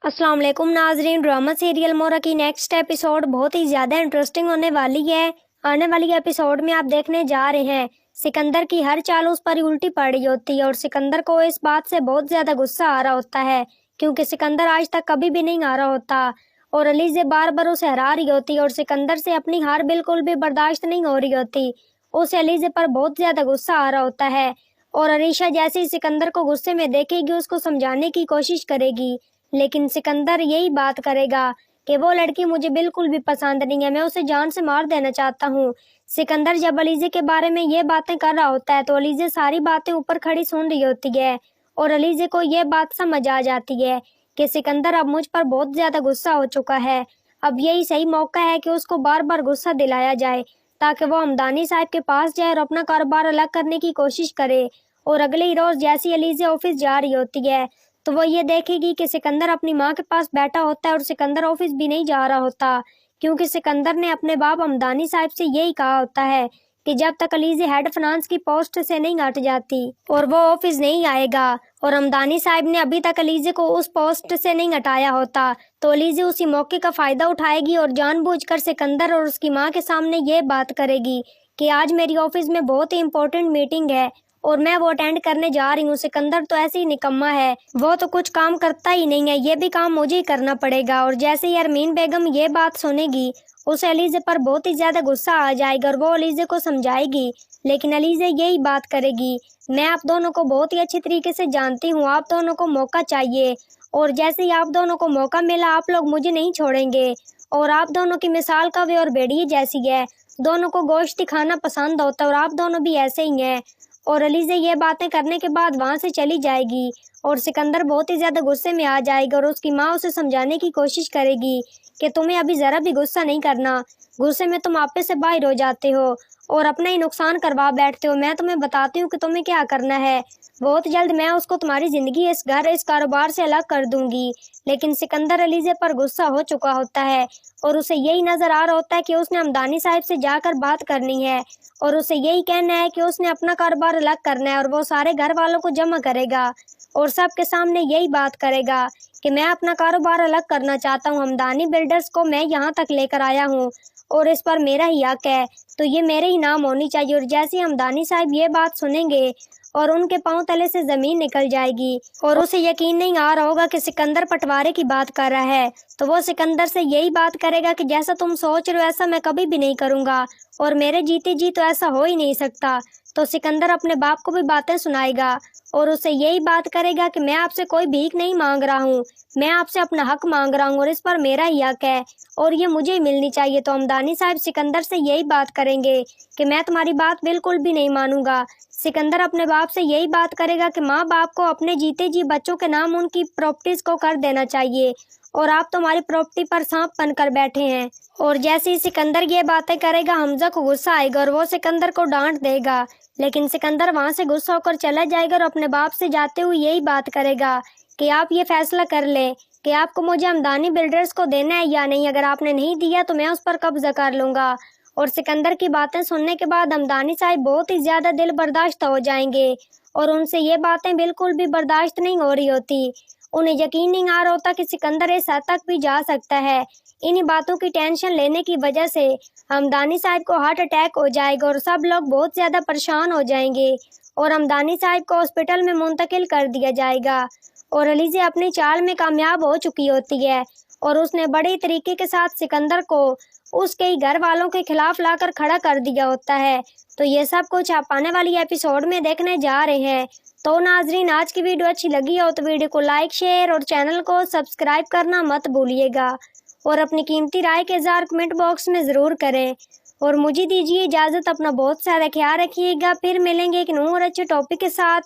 अस्सलाम वालेकुम नाजरीन। ड्रामा सीरियल मोरा की नेक्स्ट एपिसोड बहुत ही ज़्यादा इंटरेस्टिंग होने वाली है। आने वाली एपिसोड में आप देखने जा रहे हैं सिकंदर की हर चाल उस पर ही उल्टी पड़ रही होती है और सिकंदर को इस बात से बहुत ज़्यादा गुस्सा आ रहा होता है क्योंकि सिकंदर आज तक कभी भी नहीं हारा होता और अलीज़ा बार बार उसे हरा रही होती है और सिकंदर से अपनी हार बिल्कुल भी बर्दाश्त नहीं हो रही होती। उसे अलीज़ा पर बहुत ज़्यादा गुस्सा आ रहा होता है और अरीशा जैसे ही सिकंदर को गुस्से में देखेगी उसको समझाने की कोशिश करेगी, लेकिन सिकंदर यही बात करेगा कि वो लड़की मुझे बिल्कुल भी पसंद नहीं है, मैं उसे जान से मार देना चाहता हूँ। सिकंदर जब अलीज़ा के बारे में ये बातें कर रहा होता है तो अलीज़ा सारी बातें ऊपर खड़ी सुन रही होती है और अलीज़ा को ये बात समझ आ जाती है कि सिकंदर अब मुझ पर बहुत ज़्यादा गुस्सा हो चुका है। अब यही सही मौका है कि उसको बार बार गुस्सा दिलाया जाए ताकि वो हमदानी साहब के पास जाए और अपना कारोबार अलग करने की कोशिश करे। और अगले ही रोज़ जैसी अलीज़ा ऑफिस जा रही होती है तो वो ये देखेगी कि सिकंदर अपनी माँ के पास बैठा होता है और सिकंदर ऑफिस भी नहीं जा रहा होता क्योंकि सिकंदर ने अपने बाप हमदानी साहब से यही कहा होता है कि जब तक अलीज़ा हेड फाइनेंस की पोस्ट से नहीं हट जाती और वो ऑफिस नहीं आएगा और हमदानी साहब ने अभी तक अलीज़ा को उस पोस्ट से नहीं हटाया होता तो अलीज़ा उसी मौके का फ़ायदा उठाएगी और जानबूझकर सिकंदर और उसकी माँ के सामने ये बात करेगी कि आज मेरी ऑफिस में बहुत ही इम्पोर्टेंट मीटिंग है और मैं वो अटेंड करने जा रही हूँ। सिकंदर तो ऐसे ही निकम्मा है, वो तो कुछ काम करता ही नहीं है, ये भी काम मुझे ही करना पड़ेगा। और जैसे ही अरमीन बेगम ये बात सुनेगी उसे अलीज़ा पर बहुत ही ज़्यादा गुस्सा आ जाएगा और वो अलीज़ा को समझाएगी, लेकिन अलीज़ा यही बात करेगी, मैं आप दोनों को बहुत ही अच्छी तरीके से जानती हूँ, आप दोनों को मौका चाहिए और जैसे ही आप दोनों को मौका मिला आप लोग मुझे नहीं छोड़ेंगे और आप दोनों की मिसाल कौवे और भेड़िए जैसी है, दोनों को गोश्त खाना पसंद होता है और आप दोनों भी ऐसे ही हैं। और अलीज़ा ये बातें करने के बाद वहाँ से चली जाएगी और सिकंदर बहुत ही ज़्यादा गुस्से में आ जाएगा और उसकी माँ उसे समझाने की कोशिश करेगी कि तुम्हें अभी ज़रा भी गुस्सा नहीं करना, गुस्से में तुम आपे से बाहर हो जाते हो और अपना ही नुकसान करवा बैठते हो। मैं तुम्हें बताती हूँ कि तुम्हें क्या करना है, बहुत जल्द मैं उसको तुम्हारी ज़िंदगी, इस घर, इस कारोबार से अलग कर दूंगी। लेकिन सिकंदर अलीज़ा पर गुस्सा हो चुका होता है और उसे यही नज़र आ रहा होता है कि उसने हमदानी साहब से जाकर बात करनी है और उसे यही कहना है कि उसने अपना कारोबार अलग करना है और वो सारे घर वालों को जमा करेगा और सबके सामने यही बात करेगा कि मैं अपना कारोबार अलग करना चाहता हूँ, हमदानी बिल्डर्स को मैं यहाँ तक लेकर आया हूँ और इस पर मेरा ही हक है, तो ये मेरे ही नाम होनी चाहिए। और जैसे ही हमदानी साहब ये बात सुनेंगे और उनके पांव तले से ज़मीन निकल जाएगी और उसे यकीन नहीं आ रहा होगा कि सिकंदर पटवारे की बात कर रहा है, तो वो सिकंदर से यही बात करेगा कि जैसा तुम सोच रहे हो ऐसा मैं कभी भी नहीं करूँगा और मेरे जीते जी तो ऐसा हो ही नहीं सकता। तो सिकंदर अपने बाप को भी बातें सुनाएगा और उसे यही बात करेगा कि मैं आपसे कोई भीख नहीं मांग रहा हूँ, मैं आपसे अपना हक मांग रहा हूँ और इस पर मेरा ही हक है और ये मुझे ही मिलनी चाहिए। तो हमदानी साहब सिकंदर से यही बात करेंगे कि मैं तुम्हारी बात बिल्कुल भी नहीं मानूंगा। सिकंदर अपने बाप से यही बात करेगा कि माँ बाप को अपने जीते जी बच्चों के नाम उनकी प्रॉपर्टीज को कर देना चाहिए और आप तुम्हारी प्रॉपर्टी पर सांप बनकर बैठे हैं। और जैसे ही सिकंदर ये बातें करेगा हमजा को गुस्सा आएगा और वो सिकंदर को डांट देगा, लेकिन सिकंदर वहाँ से गुस्सा होकर चला जाएगा और अपने बाप से जाते हुए यही बात करेगा कि आप ये फैसला कर ले कि आपको मुझे हमदानी बिल्डर्स को देना है या नहीं, अगर आपने नहीं दिया तो मैं उस पर कब्जा कर लूँगा। और सिकंदर की बातें सुनने के बाद हमदानी साहब बहुत ही ज़्यादा दिल बर्दाश्त हो जाएंगे और उनसे ये बातें बिल्कुल भी बर्दाश्त नहीं हो रही होती। उन्हें यकीन नहीं आ रहा होता कि सिकंदर इस हद तक भी जा सकता है। इन्हीं बातों की टेंशन लेने की वजह से हमदानी साहब को हार्ट अटैक हो जाएगा और सब लोग बहुत ज़्यादा परेशान हो जाएंगे और हमदानी साहब को हॉस्पिटल में मुंतकिल कर दिया जाएगा। और अलीज़ा अपनी चाल में कामयाब हो चुकी होती है और उसने बड़े तरीके के साथ सिकंदर को उसके ही घर वालों के खिलाफ लाकर खड़ा कर दिया होता है। तो ये सब कुछ आप आने वाली एपिसोड में देखने जा रहे हैं। तो नाजरीन, आज की वीडियो अच्छी लगी हो तो वीडियो को लाइक, शेयर और चैनल को सब्सक्राइब करना मत भूलिएगा और अपनी कीमती राय के इज़हार कमेंट बॉक्स में ज़रूर करें और मुझे दीजिए इजाज़त। अपना बहुत सारा ख्याल रखिएगा, फिर मिलेंगे एक नए और अच्छे टॉपिक के साथ।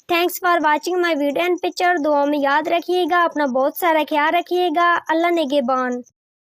Thanks for watching my video and picture. दुआ में याद रखिएगा, अपना बहुत सारा ख्याल रखिएगा। अल्लाह निगहबान।